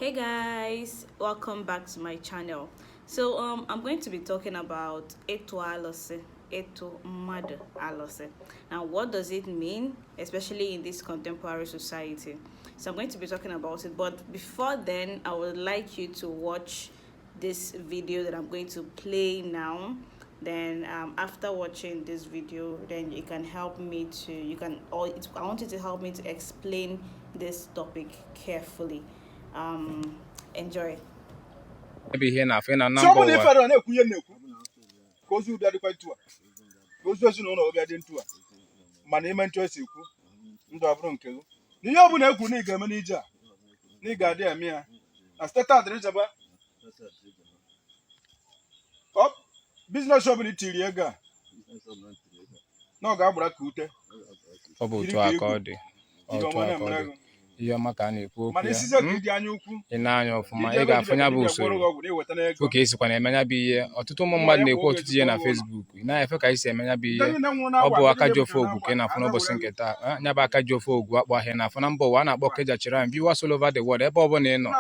Hey guys, welcome back to my channel. I'm going to be talking about Itu Alusi, Itu Mmadu Alusi. Now, what does it mean, especially in this contemporary society? So I'm going to be talking about it, but before then, I would like you to watch this video that I'm going to play now. Then after watching this video, then you can help me to I want you to help me to explain this topic carefully. Enjoy. Maybe here now, na number Somebody one. fed on a queer neku. Goes you the quite to goes to know get into it. My name and choice you could have run kill. The Yabuna Kuniga manager. Niga dear mea. I start out the reservoir. Up business shop in the Tiliaga. No Gabra Kute. Ọ bụ otu aka ọ dị. Otu aka ọ dị. Ihe ọma ka a na-ekwu okwu ya. Ị na-anya ọfụma, ị ga-afụ ya bụ usoro. Fụ ka esikwa na-eme ya bụ ihe. Ọtụtụ ụmụ mmadụ na-ekwu ọtụtụ ihe na Facebook. Ị naghị efe ka esi eme ya bụ ihe. Ọ bụ aka ji ofe ogwu ka ị na-afụ n'ụbọchị nke taa. Ya bụ aka ji ofe ogwu akpọ ahịa na-afụ na mba ụwa a na-akpọ Kejachiri and viewers all over the world. Ebe ọbụla ị nọ,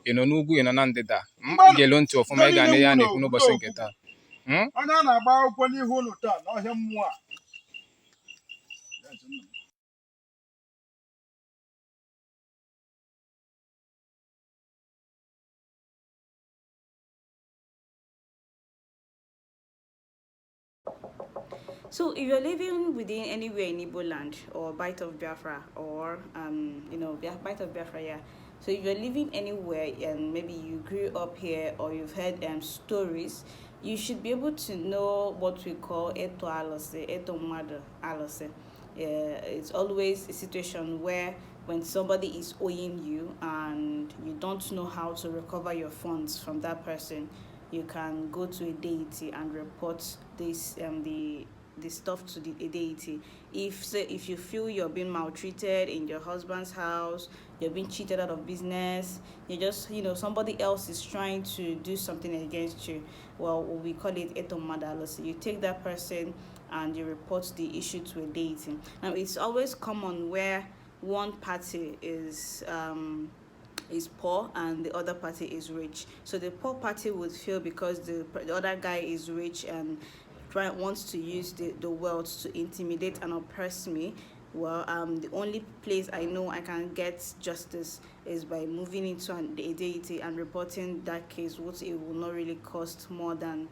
ị nọ n'ugwu, ị nọ na ndịda. Ị ga-elu ntị ọfụma, ị ga-anụ ya na-ekwu n'ụbọchị nke taa. Onye a na-agba akwụkwọ n'ihu ụlọ taa n'ọhịa mmụọ a. So if you're living within anywhere in Igbo land or Bight of Biafra or Bight of Biafra, yeah. So if you're living anywhere and maybe you grew up here or you've heard stories, you should be able to know what we call Itu Alusi, Itu Mmadu Alusi. It's always a situation where when somebody is owing you and you don't know how to recover your funds from that person, you can go to a deity and report the stuff to the deity. If you feel you're being maltreated in your husband's house, you're being cheated out of business, you're just somebody else is trying to do something against you, well, we call it Itu Mmadu Alusi. You take that person and you report the issue to a deity. Now it's always common where one party is poor and the other party is rich. So the poor party would feel because the other guy is rich and wants to use the wealth to intimidate and oppress me. Well, the only place I know I can get justice is by moving into a deity and reporting that case, which it will not really cost more than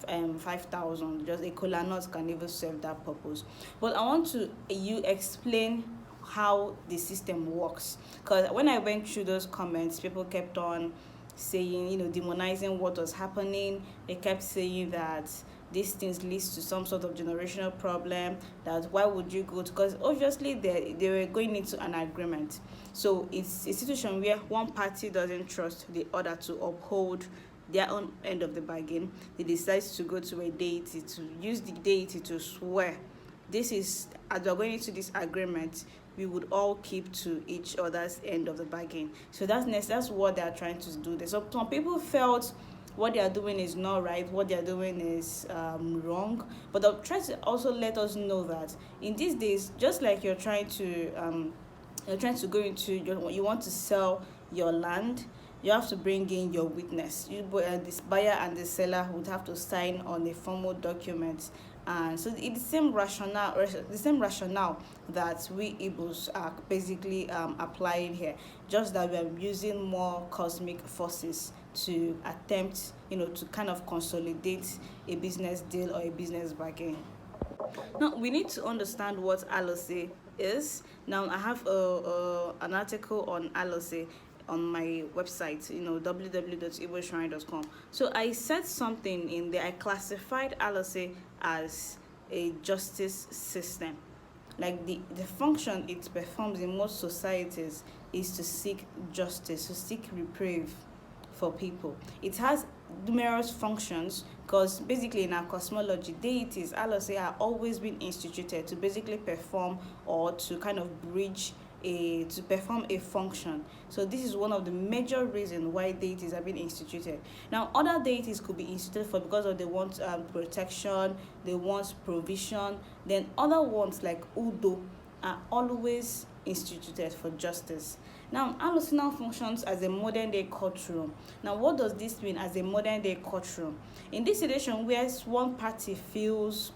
5,000. Just a cola nut can even serve that purpose. But I want to explain how the system works, because when I went through those comments, people kept on saying, demonizing what was happening. They kept saying that these things leads to some sort of generational problem, that why would you go to, because obviously they were going into an agreement. So it's a situation where one party doesn't trust the other to uphold their own end of the bargain. They decide to go to a deity, to use the deity to swear, this is, as we're going into this agreement, we would all keep to each other's end of the bargain. So that's what they are trying to do. So some people felt what they are doing is not right, what they are doing is wrong. But they'll try to also let us know that in these days, just like you're trying to go into you want to sell your land, you have to bring in your witness. This buyer and the seller would have to sign on a formal document. And so it's the same rationale that we Igbos are basically applying here, just that we are using more cosmic forces to attempt, to kind of consolidate a business deal or a business bargain. Now, we need to understand what Alusi is. Now, I have an article on Alusi on my website, www.igboshrine.com. So I said something in there. I classified Alusi as a justice system. Like the function it performs in most societies is to seek justice, to seek reprieve for people. It has numerous functions because basically in our cosmology, deities, Alusi, are always been instituted to basically perform or to kind of bridge to perform a function. So this is one of the major reasons why deities have been instituted. Now, other deities could be instituted for because of they want protection, they want provision. Then other ones like Udo are always instituted for justice. Now, Alusi now functions as a modern day courtroom. Now, what does this mean as a modern day courtroom? In this situation where one party feels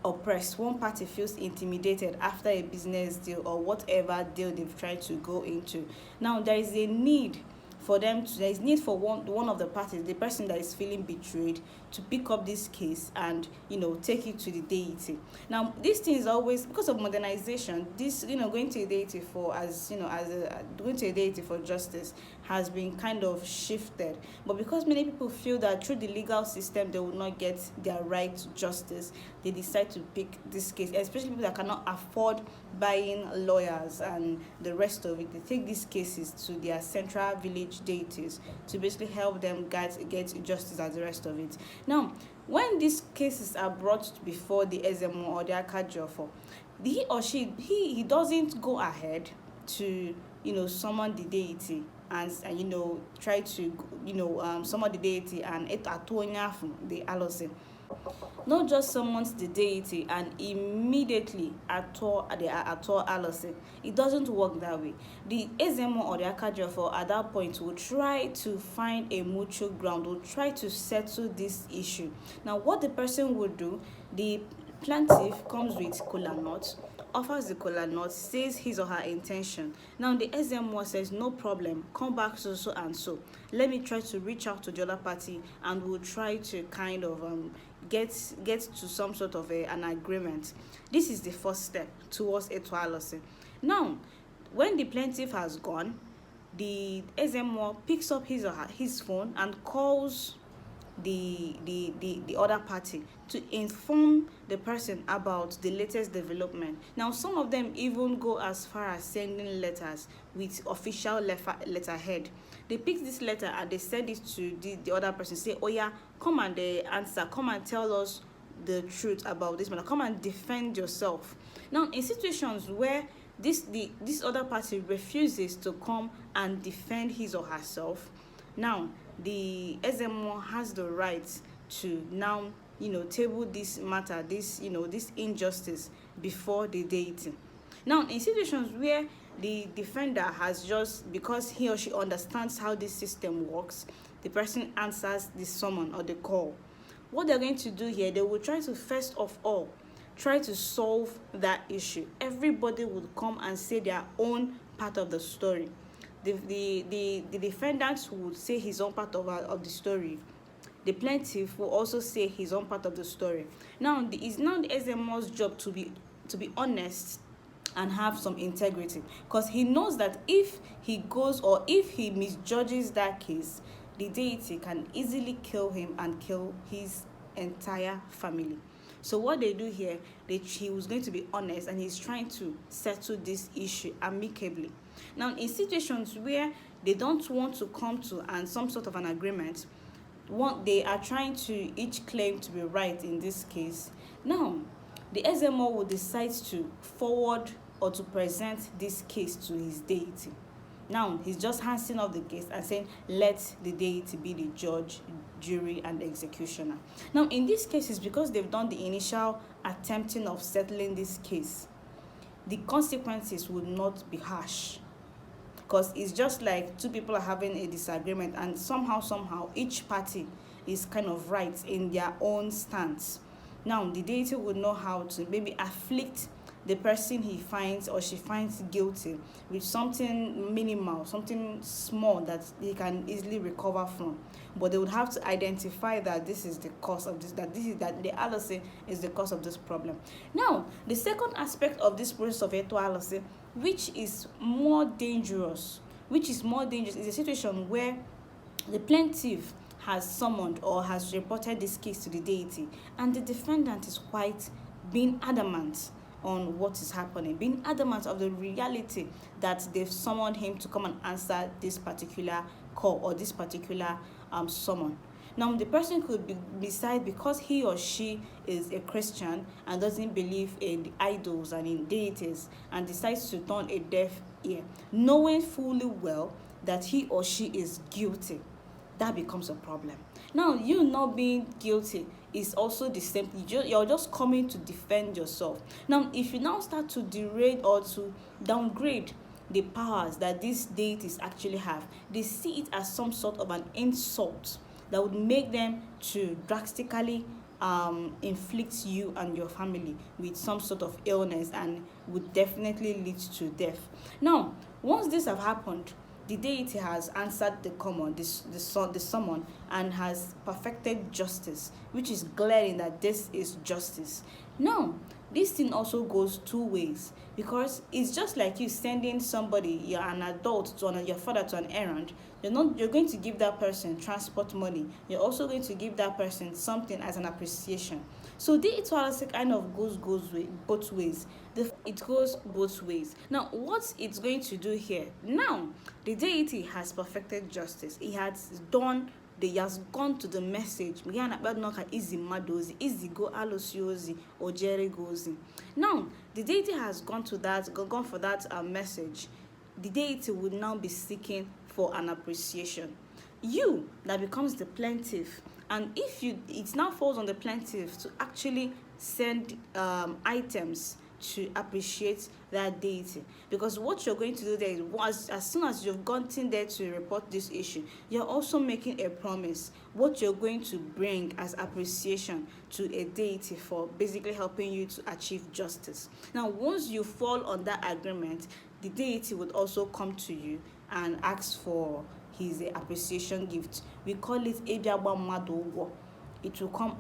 oppressed, one party feels intimidated after a business deal or whatever deal they've tried to go into, now there is a need for them to, there is need for one of the parties, the person that is feeling betrayed, to pick up this case and take it to the deity. Now this thing is always, because of modernization, this going to a deity for going to a deity for justice has been kind of shifted. But because many people feel that through the legal system they will not get their right to justice, they decide to pick this case, especially people that cannot afford buying lawyers and the rest of it. They take these cases to their central village deities to basically help them get justice as the rest of it. Now, when these cases are brought before the Ezemo or the Akajofo, he or she he doesn't go ahead to summon the deity and try to summon the deity and atonya from the Alusi. Not just summons the deity and immediately attor Alusi. It doesn't work that way. The Ezemo or the Akajofo at that point will try to find a mutual ground, will try to settle this issue. Now, what the person would do, the plaintiff comes with kola nut, offers the kola nut, says his or her intention. Now the SMO says, no problem, come back so and so. Let me try to reach out to the other party and we'll try to kind of get to some sort of an agreement. This is the first step towards Itu Alusi. Now, when the plaintiff has gone, the SMO picks up his phone and calls the other party to inform the person about the latest development. Now, some of them even go as far as sending letters with official letterhead. They pick this letter and they send it to the other person, say, oh yeah, come and answer, come and tell us the truth about this matter, come and defend yourself. Now, in situations where this other party refuses to come and defend his or herself, now the SMO has the right to now table this matter, this injustice before the deity. Now, in situations where the defender has just, because he or she understands how this system works, the person answers the summon or the call, what they're going to do here, they will try to first of all try to solve that issue. Everybody would come and say their own part of the story. The defendant would say his own part of the story. The plaintiff will also say his own part of the story. Now, it's now the SMO's job to be honest and have some integrity, because he knows that if he goes or if he misjudges that case, the deity can easily kill him and kill his entire family. So what they do here, he was going to be honest and he's trying to settle this issue amicably. Now, in situations where they don't want to come to some sort of an agreement, they are trying to each claim to be right in this case. Now, the SMO will decide to forward or to present this case to his deity. Now, he's just handing off the case and saying, let the deity be the judge, jury, and executioner. Now, in these cases, because they've done the initial attempting of settling this case, the consequences would not be harsh. Because it's just like two people are having a disagreement and somehow each party is kind of right in their own stance. Now, the deity would know how to maybe afflict the person he finds or she finds guilty with something minimal, something small that he can easily recover from. But they would have to identify that this is the cause of this, that the Alusi is the cause of this problem. Now, the second aspect of this process of Itu Alusi, which is more dangerous, is a situation where the plaintiff has summoned or has reported this case to the deity, and the defendant is quite being adamant on what is happening, being adamant of the reality that they've summoned him to come and answer this particular call or this particular summon. Now, the person could decide, because he or she is a Christian and doesn't believe in the idols and in deities, and decides to turn a deaf ear, knowing fully well that he or she is guilty. That becomes a problem. Now, you not being guilty is also the same. You're just coming to defend yourself. Now, if you now start to degrade or to downgrade the powers that these deities actually have, they see it as some sort of an insult that would make them to drastically inflict you and your family with some sort of illness and would definitely lead to death. Now, once this have happened, the deity has answered the summon and has perfected justice, which is glaring that this is justice. Now, this thing also goes two ways, because it's just like you sending somebody, you're an adult, your father to an errand. You're going to give that person transport money. You're also going to give that person something as an appreciation. So the equality kind of goes both ways. It goes both ways. Now, what it's going to do here? Now, the deity has perfected justice. He has gone to the message. Now, the deity has gone for that message. The deity would now be seeking for an appreciation. You that becomes the plaintiff, and it now falls on the plaintiff to actually send items to appreciate that deity, because what you're going to do there is, as soon as you've gotten there to report this issue, you're also making a promise what you're going to bring as appreciation to a deity for basically helping you to achieve justice. Now, once you fall on that agreement, the deity would also come to you and ask for his appreciation gift. We call it Odinaani-Itu Mmadu Alusi. It will come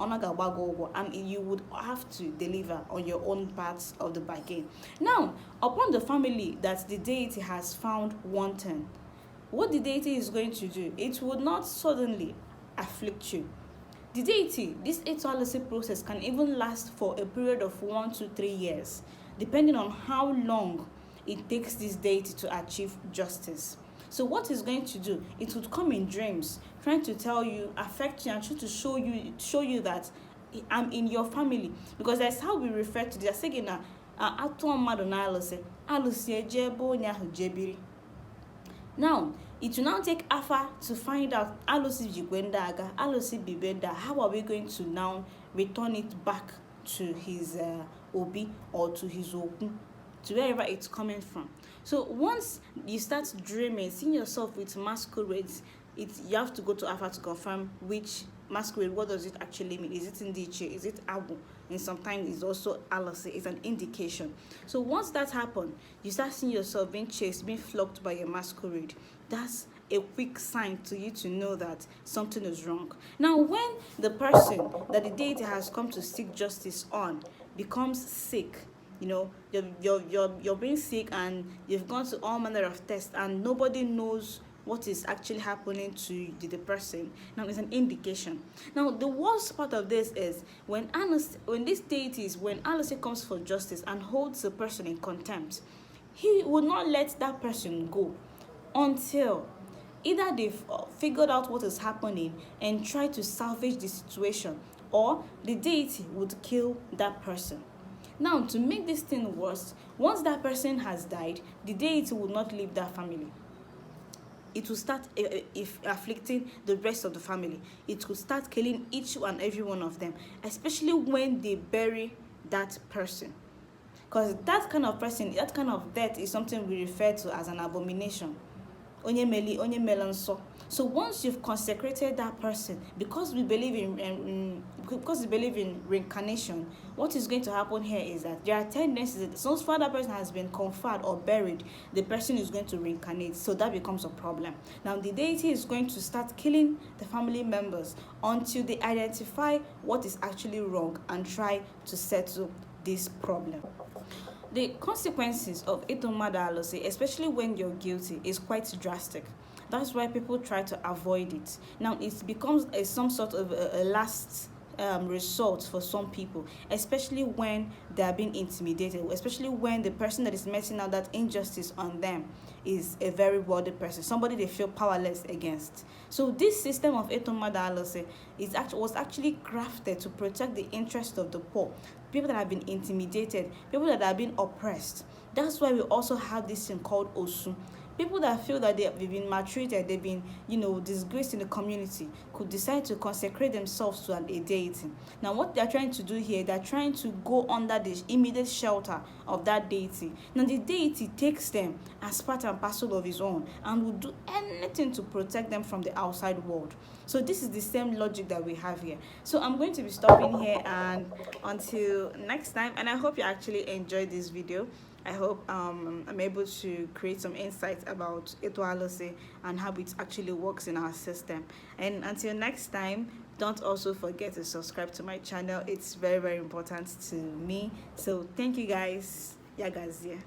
and you would have to deliver on your own parts of the bargain. Now, upon the family that the deity has found wanting, what the deity is going to do, it would not suddenly afflict you. The deity, this Odinaani-Itu process can even last for a period of 1 to 3 years, depending on how long it takes this deity to achieve justice. So what it's going to do, it would come in dreams, trying to tell you, affect you, and trying to show you that I'm in your family. Because that's how we refer to this. Again, Itu Mmadu Alusi. Now, it will now take Afa to find out Alusi Jigwendaga, Alusi Bibenda. How are we going to now return it back to his Obi or to his Oku, to wherever it's coming from? So once you start dreaming, seeing yourself with masquerades, you have to go to Alpha to confirm which masquerade, what does it actually mean? Is it Indiche? Is it Abu? And sometimes it's also Alusi. It's an indication. So once that happens, you start seeing yourself being chased, being flocked by a masquerade. That's a quick sign to you to know that something is wrong. Now, when the person that the deity has come to seek justice on becomes sick, you're being sick and you've gone to all manner of tests and nobody knows what is actually happening to the person. Now, it's an indication. Now, the worst part of this is when Alusi comes for justice and holds the person in contempt, he will not let that person go until either they've figured out what is happening and try to salvage the situation, or the deity would kill that person. Now, to make this thing worse, once that person has died, the deity will not leave that family. It will start afflicting the rest of the family. It will start killing each and every one of them, especially when they bury that person. Because that kind of person, that kind of death is something we refer to as an abomination. So once you've consecrated that person, because we believe in reincarnation, what is going to happen here is that there are tendencies that so far that person has been conferred or buried, the person is going to reincarnate. So that becomes a problem. Now the deity is going to start killing the family members until they identify what is actually wrong and try to settle this problem. The consequences of Itu Mmadu Alusi, especially when you're guilty, is quite drastic. That's why people try to avoid it. Now, it becomes some sort of a last resort for some people, especially when they are being intimidated, especially when the person that is meting out that injustice on them is a very worldly person, somebody they feel powerless against. So this system of Itu Mmadu Alusi was actually crafted to protect the interest of the poor, people that have been intimidated, people that have been oppressed. That's why we also have this thing called Osu. People that feel that they've been maltreated, they've been, disgraced in the community, could decide to consecrate themselves to a deity. Now, what they're trying to do here, they're trying to go under the immediate shelter of that deity. Now, the deity takes them as part and parcel of his own and will do anything to protect them from the outside world. So this is the same logic that we have here. So I'm going to be stopping here, and until next time, and I hope you actually enjoyed this video. I hope I'm able to create some insights about Itu Alusi and how it actually works in our system. And until next time, don't also forget to subscribe to my channel. It's very, very important to me. So thank you guys. Yagazia.